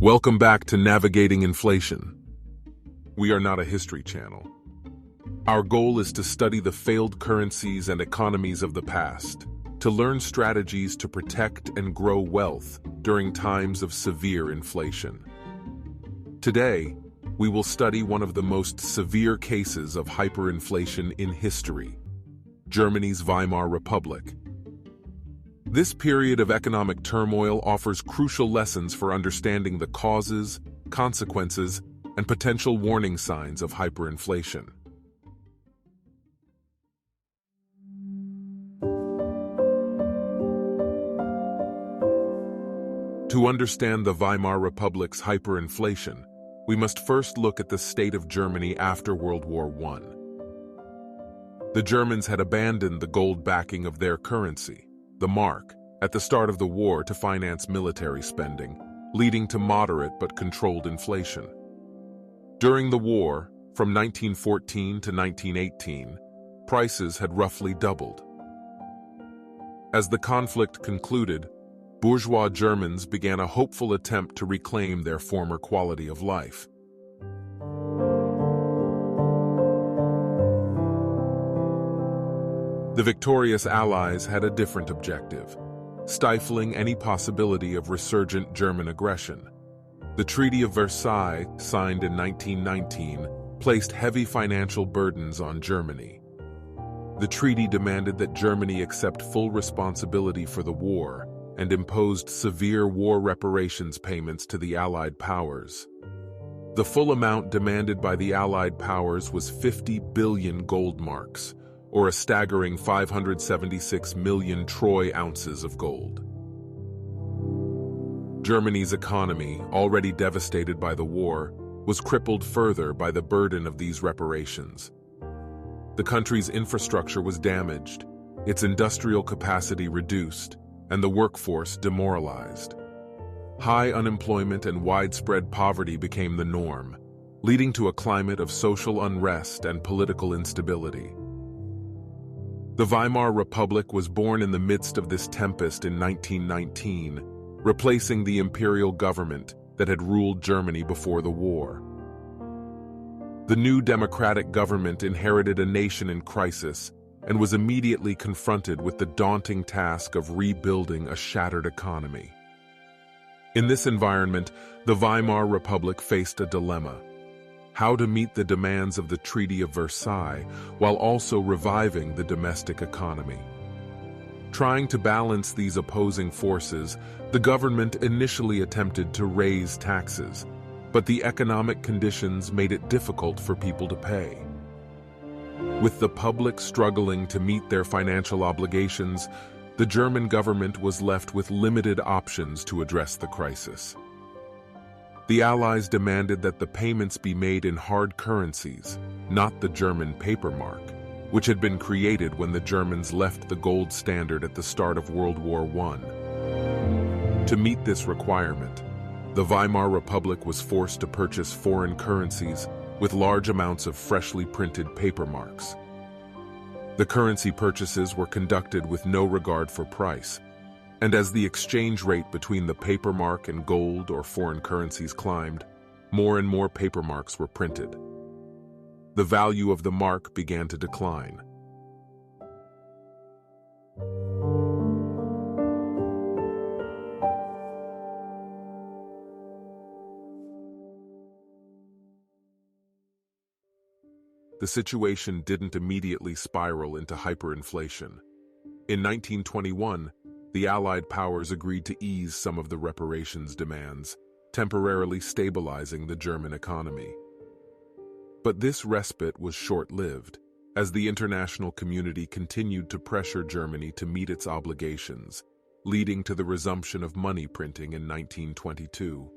Welcome back to Navigating Inflation. We are not a history channel. Our goal is to study the failed currencies and economies of the past, to learn strategies to protect and grow wealth during times of severe inflation. Today, we will study one of the most severe cases of hyperinflation in history, Germany's Weimar Republic. This period of economic turmoil offers crucial lessons for understanding the causes, consequences, and potential warning signs of hyperinflation. To understand the Weimar Republic's hyperinflation, we must first look at the state of Germany after World War I. The Germans had abandoned the gold backing of their currency, the mark, at the start of the war to finance military spending, leading to moderate but controlled inflation. During the war, from 1914 to 1918, prices had roughly doubled. As the conflict concluded, bourgeois Germans began a hopeful attempt to reclaim their former quality of life. The victorious Allies had a different objective, stifling any possibility of resurgent German aggression. The Treaty of Versailles, signed in 1919, placed heavy financial burdens on Germany. The treaty demanded that Germany accept full responsibility for the war and imposed severe war reparations payments to the Allied powers. The full amount demanded by the Allied powers was 50 billion gold marks, or a staggering 576 million troy ounces of gold. Germany's economy, already devastated by the war, was crippled further by the burden of these reparations. The country's infrastructure was damaged, its industrial capacity reduced, and the workforce demoralized. High unemployment and widespread poverty became the norm, leading to a climate of social unrest and political instability. The Weimar Republic was born in the midst of this tempest in 1919, replacing the imperial government that had ruled Germany before the war. The new democratic government inherited a nation in crisis and was immediately confronted with the daunting task of rebuilding a shattered economy. In this environment, the Weimar Republic faced a dilemma: how to meet the demands of the Treaty of Versailles while also reviving the domestic economy. Trying to balance these opposing forces, the government initially attempted to raise taxes, but the economic conditions made it difficult for people to pay. With the public struggling to meet their financial obligations, the German government was left with limited options to address the crisis. The Allies demanded that the payments be made in hard currencies, not the German paper mark, which had been created when the Germans left the gold standard at the start of World War I. To meet this requirement, the Weimar Republic was forced to purchase foreign currencies with large amounts of freshly printed paper marks. The currency purchases were conducted with no regard for price, and as the exchange rate between the paper mark and gold or foreign currencies climbed, more and more paper marks were printed. The value of the mark began to decline. The situation didn't immediately spiral into hyperinflation. In 1921, the Allied powers agreed to ease some of the reparations demands, temporarily stabilizing the German economy. But this respite was short-lived, as the international community continued to pressure Germany to meet its obligations, leading to the resumption of money printing in 1922.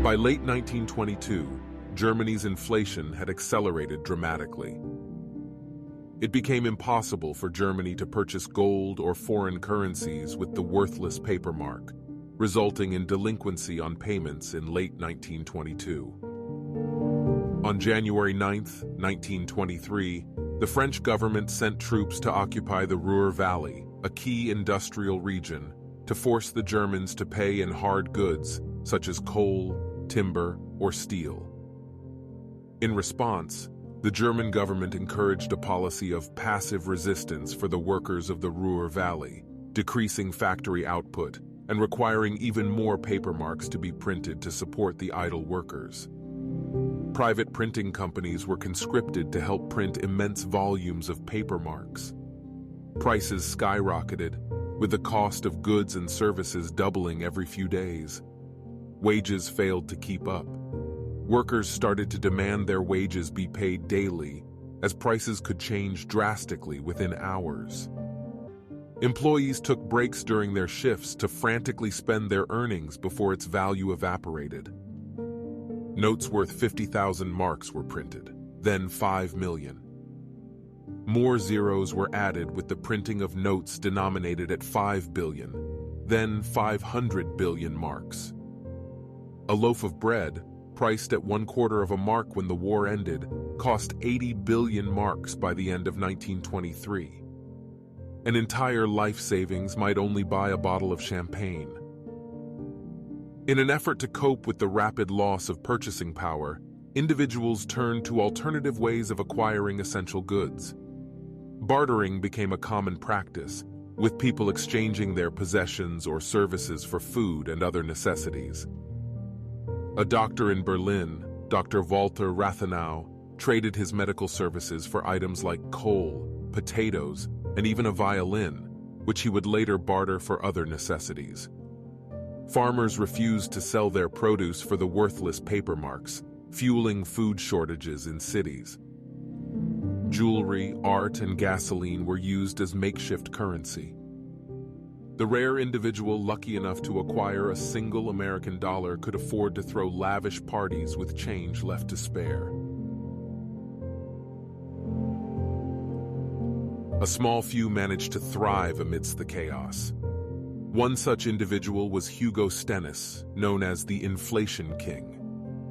By late 1922, Germany's inflation had accelerated dramatically. It became impossible for Germany to purchase gold or foreign currencies with the worthless paper mark, resulting in delinquency on payments in late 1922. On January 9, 1923, the French government sent troops to occupy the Ruhr Valley, a key industrial region, to force the Germans to pay in hard goods such as coal, timber, or steel. In response, the German government encouraged a policy of passive resistance for the workers of the Ruhr Valley, decreasing factory output and requiring even more paper marks to be printed to support the idle workers. Private printing companies were conscripted to help print immense volumes of paper marks. Prices skyrocketed, with the cost of goods and services doubling every few days. Wages failed to keep up. Workers started to demand their wages be paid daily, as prices could change drastically within hours. Employees took breaks during their shifts to frantically spend their earnings before its value evaporated. Notes worth 50,000 marks were printed, then 5 million. More zeros were added with the printing of notes denominated at 5 billion, then 500 billion marks. A loaf of bread, priced at 1/4 of a mark when the war ended, cost 80 billion marks by the end of 1923. An entire life savings might only buy a bottle of champagne. In an effort to cope with the rapid loss of purchasing power, individuals turned to alternative ways of acquiring essential goods. Bartering became a common practice, with people exchanging their possessions or services for food and other necessities. A doctor in Berlin, Dr. Walter Rathenau, traded his medical services for items like coal, potatoes, and even a violin, which he would later barter for other necessities. Farmers refused to sell their produce for the worthless paper marks, fueling food shortages in cities. Jewelry, art, and gasoline were used as makeshift currency. The rare individual lucky enough to acquire a single American dollar could afford to throw lavish parties with change left to spare. A small few managed to thrive amidst the chaos. One such individual was Hugo Stennis, known as the Inflation King.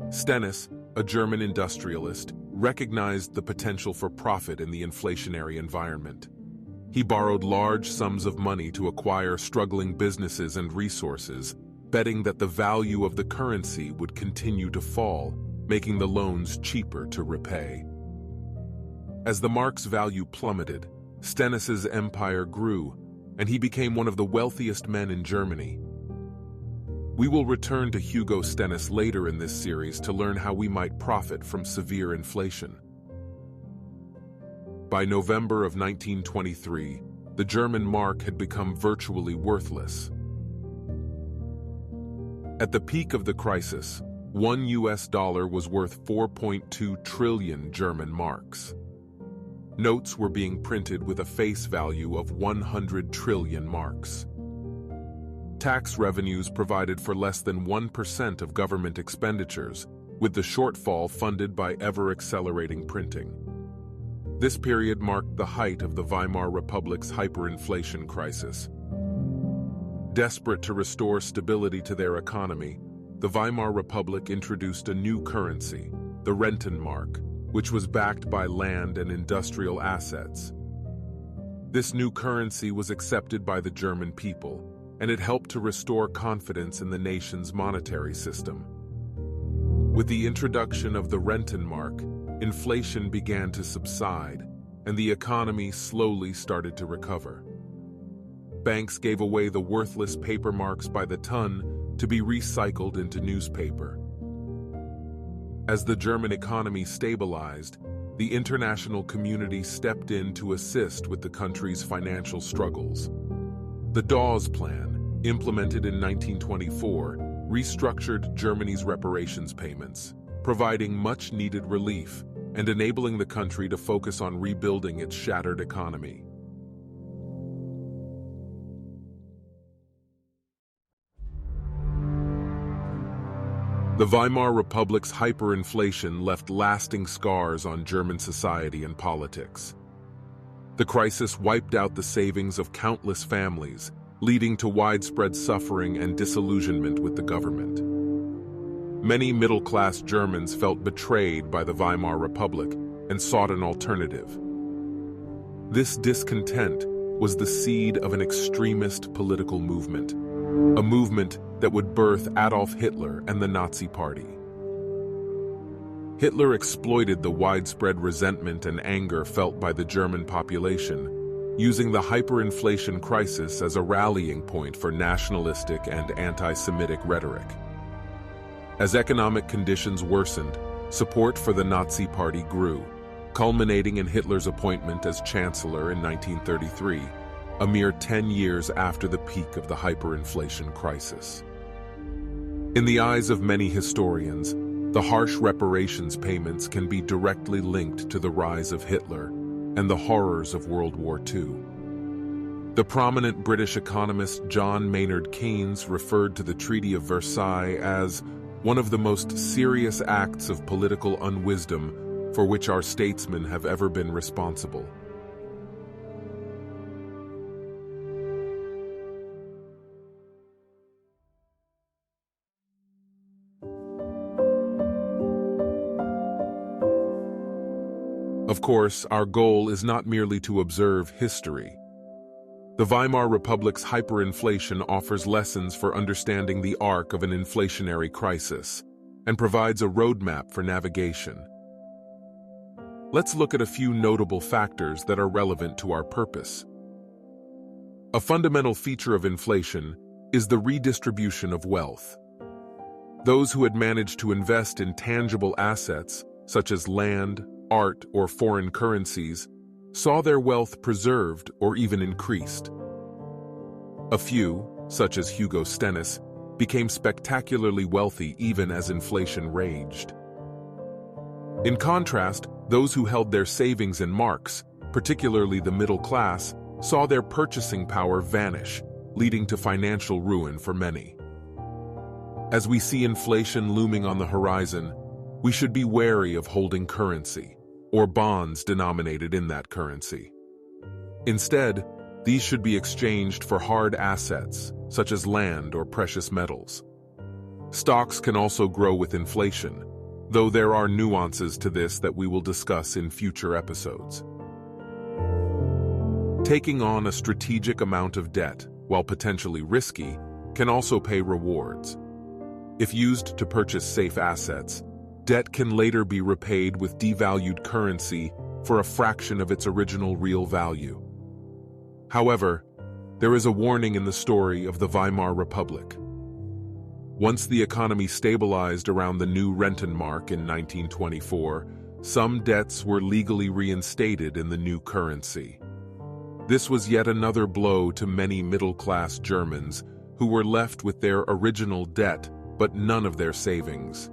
Stennis, a German industrialist, recognized the potential for profit in the inflationary environment. He borrowed large sums of money to acquire struggling businesses and resources, betting that the value of the currency would continue to fall, making the loans cheaper to repay. As the mark's value plummeted, Stennis's empire grew, and he became one of the wealthiest men in Germany. We will return to Hugo Stennis later in this series to learn how we might profit from severe inflation. By November of 1923, the German mark had become virtually worthless. At the peak of the crisis, $1 was worth 4.2 trillion German marks. Notes were being printed with a face value of 100 trillion marks. Tax revenues provided for less than 1% of government expenditures, with the shortfall funded by ever-accelerating printing. This period marked the height of the Weimar Republic's hyperinflation crisis. Desperate to restore stability to their economy, the Weimar Republic introduced a new currency, the Rentenmark, which was backed by land and industrial assets. This new currency was accepted by the German people, and it helped to restore confidence in the nation's monetary system. With the introduction of the Rentenmark, inflation began to subside, and the economy slowly started to recover. Banks gave away the worthless paper marks by the ton to be recycled into newspaper. As the German economy stabilized, the international community stepped in to assist with the country's financial struggles. The Dawes Plan, implemented in 1924, restructured Germany's reparations payments, providing much-needed relief and enabling the country to focus on rebuilding its shattered economy. The Weimar Republic's hyperinflation left lasting scars on German society and politics. The crisis wiped out the savings of countless families, leading to widespread suffering and disillusionment with the government. Many middle-class Germans felt betrayed by the Weimar Republic and sought an alternative. This discontent was the seed of an extremist political movement, a movement that would birth Adolf Hitler and the Nazi Party. Hitler exploited the widespread resentment and anger felt by the German population, using the hyperinflation crisis as a rallying point for nationalistic and anti-Semitic rhetoric. As economic conditions worsened, support for the Nazi Party grew, culminating in Hitler's appointment as Chancellor in 1933, a mere 10 years after the peak of the hyperinflation crisis. In the eyes of many historians, the harsh reparations payments can be directly linked to the rise of Hitler and the horrors of World War II. The prominent British economist John Maynard Keynes referred to the Treaty of Versailles as one of the most serious acts of political unwisdom for which our statesmen have ever been responsible. Of course, our goal is not merely to observe history. The Weimar Republic's hyperinflation offers lessons for understanding the arc of an inflationary crisis and provides a roadmap for navigation. Let's look at a few notable factors that are relevant to our purpose. A fundamental feature of inflation is the redistribution of wealth. Those who had managed to invest in tangible assets, such as land, art, or foreign currencies, saw their wealth preserved or even increased. A few, such as Hugo Stennis, became spectacularly wealthy even as inflation raged. In contrast, those who held their savings in marks, particularly the middle class, saw their purchasing power vanish, leading to financial ruin for many. As we see inflation looming on the horizon, we should be wary of holding currency, or bonds denominated in that currency. Instead, these should be exchanged for hard assets, such as land or precious metals. Stocks can also grow with inflation, though there are nuances to this that we will discuss in future episodes. Taking on a strategic amount of debt, while potentially risky, can also pay rewards. If used to purchase safe assets, debt can later be repaid with devalued currency for a fraction of its original real value. However, there is a warning in the story of the Weimar Republic. Once the economy stabilized around the new Rentenmark in 1924, some debts were legally reinstated in the new currency. This was yet another blow to many middle-class Germans who were left with their original debt but none of their savings.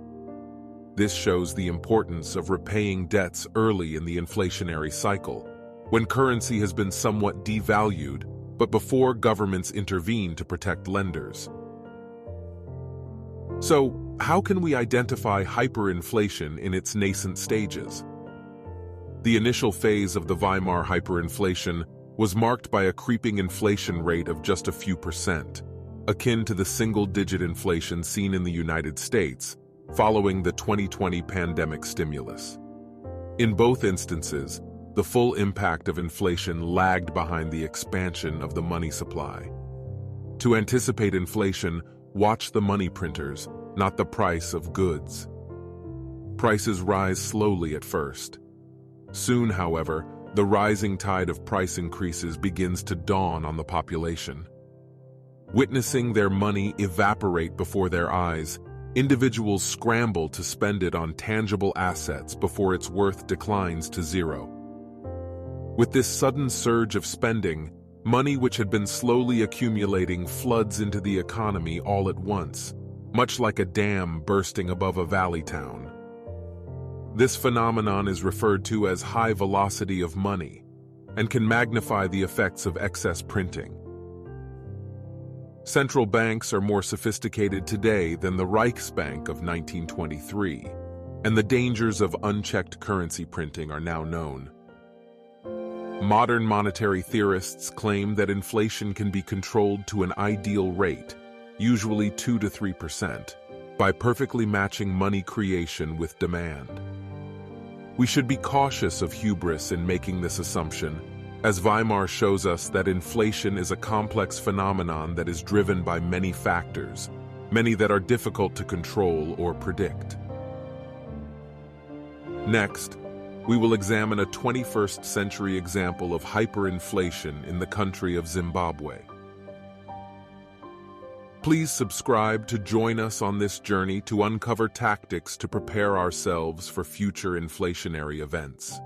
This shows the importance of repaying debts early in the inflationary cycle, when currency has been somewhat devalued, but before governments intervene to protect lenders. So, how can we identify hyperinflation in its nascent stages? The initial phase of the Weimar hyperinflation was marked by a creeping inflation rate of just a few percent, akin to the single-digit inflation seen in the United States, following the 2020 pandemic stimulus. In both instances, the full impact of inflation lagged behind the expansion of the money supply. To anticipate inflation, watch the money printers, not the price of goods. Prices rise slowly at first. Soon, however, the rising tide of price increases begins to dawn on the population. Witnessing their money evaporate before their eyes, individuals scramble to spend it on tangible assets before its worth declines to zero. With this sudden surge of spending, money which had been slowly accumulating floods into the economy all at once, much like a dam bursting above a valley town. This phenomenon is referred to as high velocity of money and can magnify the effects of excess printing. Central banks are more sophisticated today than the Reichsbank of 1923, and the dangers of unchecked currency printing are now known. Modern monetary theorists claim that inflation can be controlled to an ideal rate, usually 2 to 3%, by perfectly matching money creation with demand. We should be cautious of hubris in making this assumption, as Weimar shows us that inflation is a complex phenomenon that is driven by many factors, many that are difficult to control or predict. Next, we will examine a 21st century example of hyperinflation in the country of Zimbabwe. Please subscribe to join us on this journey to uncover tactics to prepare ourselves for future inflationary events.